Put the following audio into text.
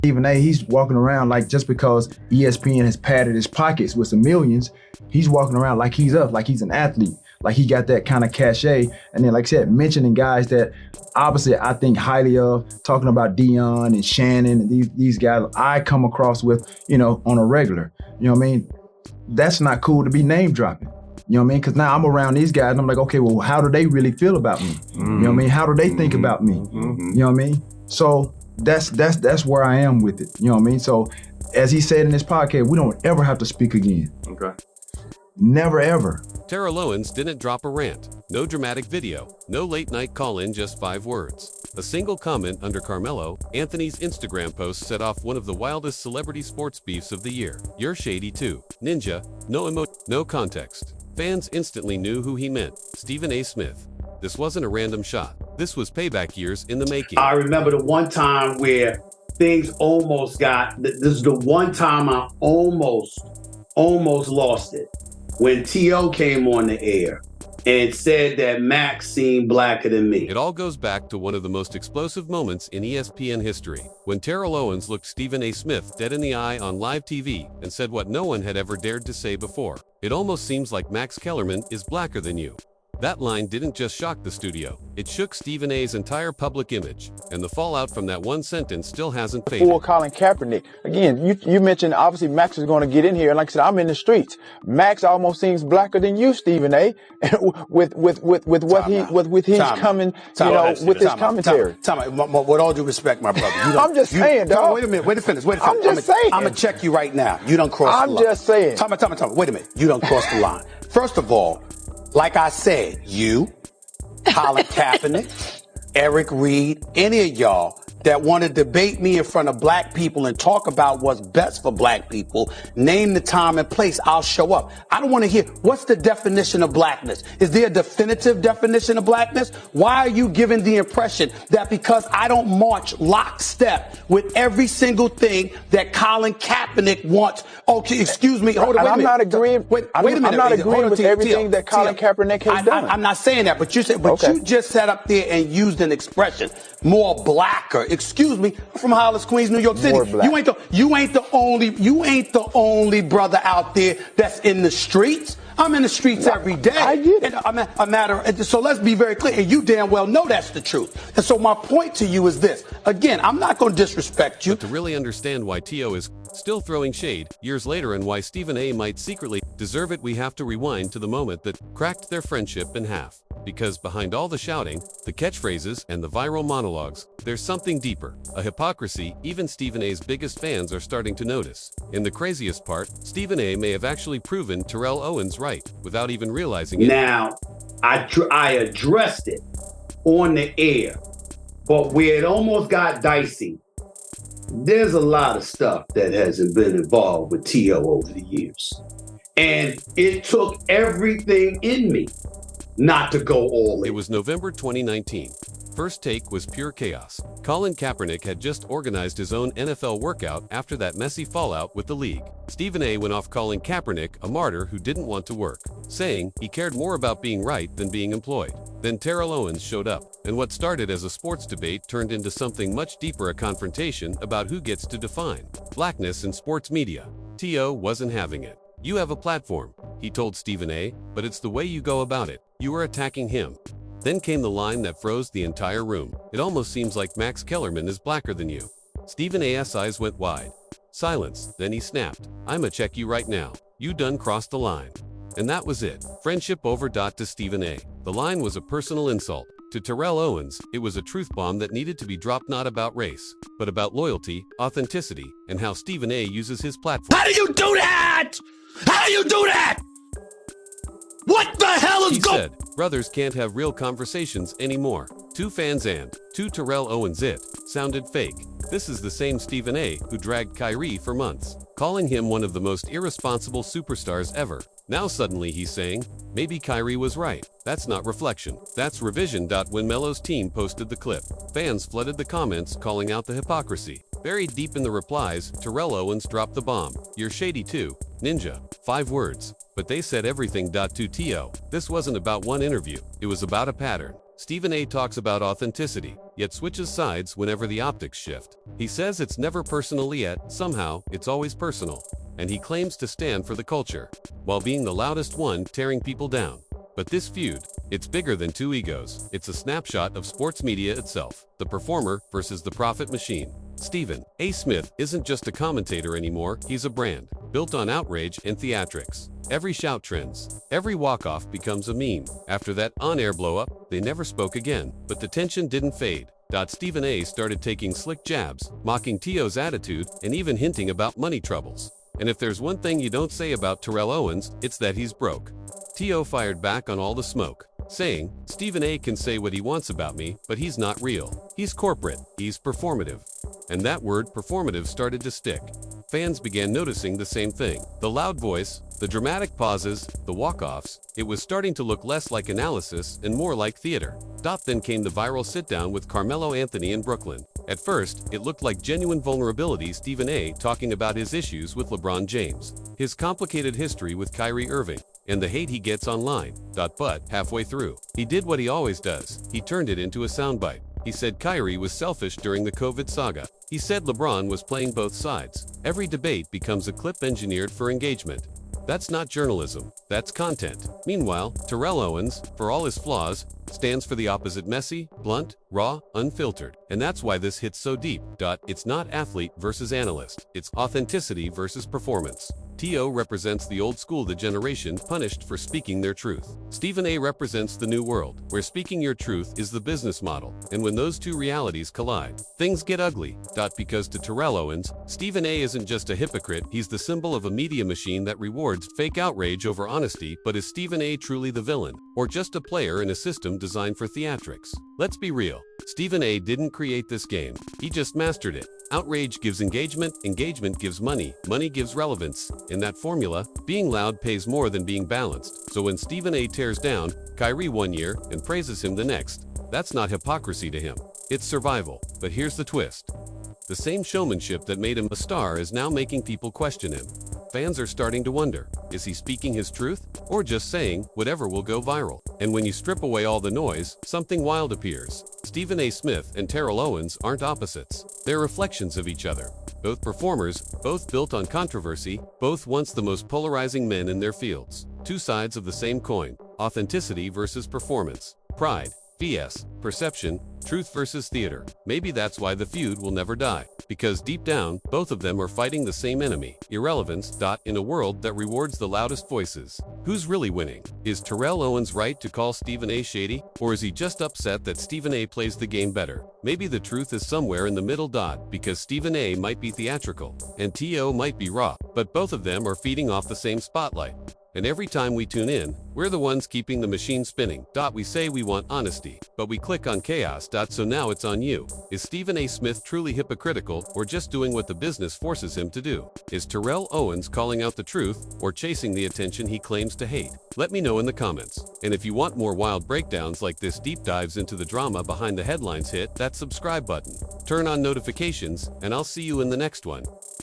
Stephen A, he's walking around like just because ESPN has padded his pockets with some millions, he's walking around like he's up, like he's an athlete, like he got that kind of cachet. And then, like I said, mentioning guys that obviously I think highly of, talking about Dion and Shannon and these guys I come across with, on a regular. You know what I mean? That's not cool to be name dropping. You know what I mean? Because now I'm around these guys and I'm like, okay, well, how do they really feel about me? Mm-hmm. You know what I mean? How do they think about me? Mm-hmm. You know what I mean? So that's where I am with it. You know what I mean? So as he said in this podcast, we don't ever have to speak again. Okay. Never, ever. Terrell Owens didn't drop a rant. No dramatic video. No late-night call-in, just 5 words. A single comment under Carmelo Anthony's Instagram post set off one of the wildest celebrity sports beefs of the year. "You're shady too. Ninja." No context. Fans instantly knew who he meant. Stephen A. Smith. This wasn't a random shot. This was payback years in the making. I remember the one time where things almost this is the one time I almost lost it. When T.O. came on the air and said that Max seemed blacker than me. It all goes back to one of the most explosive moments in ESPN history, when Terrell Owens looked Stephen A. Smith dead in the eye on live TV and said what no one had ever dared to say before. "It almost seems like Max Kellerman is blacker than you." That line didn't just shock the studio, it shook Stephen A.'s entire public image, and the fallout from that one sentence still hasn't faded. For Colin Kaepernick, again, you mentioned obviously Max is going to get in here, and like I said, I'm in the streets. Max almost seems blacker than you, Stephen A. with what he's coming, with his commentary. With all due respect, my brother, I'm just saying, dog. Wait a minute, wait to finish. I'm just saying. I'm gonna check you right now. You don't cross the line. I'm just saying. Time. Wait a minute. You don't cross the line. First of all, like I said, you, Colin Kaepernick, Eric Reed, any of y'all that want to debate me in front of black people and talk about what's best for black people, name the time and place, I'll show up. I don't want to hear, what's the definition of blackness? Is there a definitive definition of blackness? Why are you giving the impression that because I don't march lockstep with every single thing that Colin Kaepernick wants? Okay, excuse me. Hold on, wait a minute. I'm not agreeing. Wait a minute. I'm not agreeing with everything that Colin Kaepernick has done. I'm not saying that, but you just sat up there and used an expression, more blacker. Excuse me, I'm from Hollis, Queens, New York City. You ain't the only brother out there that's in the streets. I'm in the streets every day. I get it. So let's be very clear, and you damn well know that's the truth. And so my point to you is this. Again, I'm not going to disrespect you. But to really understand why T.O. is still throwing shade years later and why Stephen A. might secretly deserve it, we have to rewind to the moment that cracked their friendship in half. Because behind all the shouting, the catchphrases, and the viral monologues, there's something deeper, a hypocrisy even Stephen A.'s biggest fans are starting to notice. In the craziest part, Stephen A. may have actually proven Terrell Owens right, without even realizing it. Now, I addressed it on the air, but where it almost got dicey, there's a lot of stuff that hasn't been involved with T.O. over the years. And it took everything in me not to go all in. It was November 2019. First Take was pure chaos. Colin Kaepernick had just organized his own NFL workout after that messy fallout with the league. Stephen A. went off calling Kaepernick a martyr who didn't want to work, saying he cared more about being right than being employed. Then Terrell Owens showed up, and what started as a sports debate turned into something much deeper, a confrontation about who gets to define blackness in sports media. T.O. wasn't having it. "You have a platform," he told Stephen A., "but it's the way you go about it. You are attacking him." Then came the line that froze the entire room. "It almost seems like Max Kellerman is blacker than you." Stephen A.'s eyes went wide. Silence. Then he snapped. "I'ma check you right now. You done crossed the line." And that was it. Friendship over. To Stephen A. The line was a personal insult. To Terrell Owens, it was a truth bomb that needed to be dropped, not about race, but about loyalty, authenticity, and how Stephen A. uses his platform. How do you do that? How do you do that? What the hell is going on? He said, brothers can't have real conversations anymore. Two fans and to Terrell Owens it sounded fake. This is the same Stephen A. who dragged Kyrie for months, calling him one of the most irresponsible superstars ever. Now suddenly he's saying, maybe Kyrie was right. That's not reflection. That's revision. When Melo's team posted the clip, fans flooded the comments calling out the hypocrisy. Buried deep in the replies, Terrell Owens dropped the bomb. "You're shady too, Ninja." 5 words. But they said everything. To T.O. This wasn't about one interview. It was about a pattern. Stephen A talks about authenticity, yet switches sides whenever the optics shift. He says it's never personal yet, somehow, it's always personal. And he claims to stand for the culture, while being the loudest one tearing people down. But this feud, it's bigger than two egos. It's a snapshot of sports media itself, the performer versus the profit machine. Stephen A. Smith isn't just a commentator anymore, he's a brand, built on outrage and theatrics. Every shout trends, every walk-off becomes a meme. After that on-air blow-up, they never spoke again, but the tension didn't fade. Stephen A. started taking slick jabs, mocking T.O.'s attitude, and even hinting about money troubles. And if there's one thing you don't say about Terrell Owens, it's that he's broke. T.O. fired back on all the smoke, saying, Stephen A. can say what he wants about me, but he's not real. He's corporate, he's performative. And that word performative started to stick. Fans began noticing the same thing. The loud voice, the dramatic pauses, the walk-offs, it was starting to look less like analysis and more like theater. Then came the viral sit-down with Carmelo Anthony in Brooklyn. At first, it looked like genuine vulnerability. Stephen A. talking about his issues with LeBron James, his complicated history with Kyrie Irving, and the hate he gets online. But halfway through, he did what he always does. He turned it into a soundbite. He said Kyrie was selfish during the COVID saga. He said LeBron was playing both sides. Every debate becomes a clip engineered for engagement. That's not journalism, that's content. Meanwhile, Terrell Owens, for all his flaws, stands for the opposite: messy, blunt, raw, unfiltered. And that's why this hits so deep. It's not athlete versus analyst, it's authenticity versus performance. T.O. represents the old school, the generation punished for speaking their truth. Stephen A. represents the new world, where speaking your truth is the business model. And when those two realities collide, things get ugly. Because to Terrell Owens, Stephen A. isn't just a hypocrite, he's the symbol of a media machine that rewards fake outrage over honesty. But is Stephen A. truly the villain, or just a player in a system designed for theatrics? Let's be real. Stephen A. didn't create this game, he just mastered it. Outrage gives engagement, engagement gives money, money gives relevance. In that formula, being loud pays more than being balanced. So when Stephen A. tears down Kyrie one year and praises him the next, that's not hypocrisy to him, it's survival. But here's the twist. The same showmanship that made him a star is now making people question him. Fans are starting to wonder, is he speaking his truth, or just saying whatever will go viral? And when you strip away all the noise, something wild appears. Stephen A. Smith and Terrell Owens aren't opposites, they're reflections of each other. Both performers, both built on controversy, both once the most polarizing men in their fields. Two sides of the same coin, authenticity versus performance, pride vs. perception, truth versus theater. Maybe that's why the feud will never die, because deep down, both of them are fighting the same enemy, irrelevance. In a world that rewards the loudest voices, who's really winning? Is Terrell Owens right to call Stephen A. shady, or is he just upset that Stephen A. plays the game better? Maybe the truth is somewhere in the middle. Because Stephen A. might be theatrical, and T.O. might be raw, but both of them are feeding off the same spotlight. And every time we tune in, we're the ones keeping the machine spinning. We say we want honesty, but we click on chaos. So now it's on you. Is Stephen A. Smith truly hypocritical, or just doing what the business forces him to do? Is Terrell Owens calling out the truth, or chasing the attention he claims to hate? Let me know in the comments. And if you want more wild breakdowns like this, deep dives into the drama behind the headlines, hit that subscribe button. Turn on notifications, and I'll see you in the next one.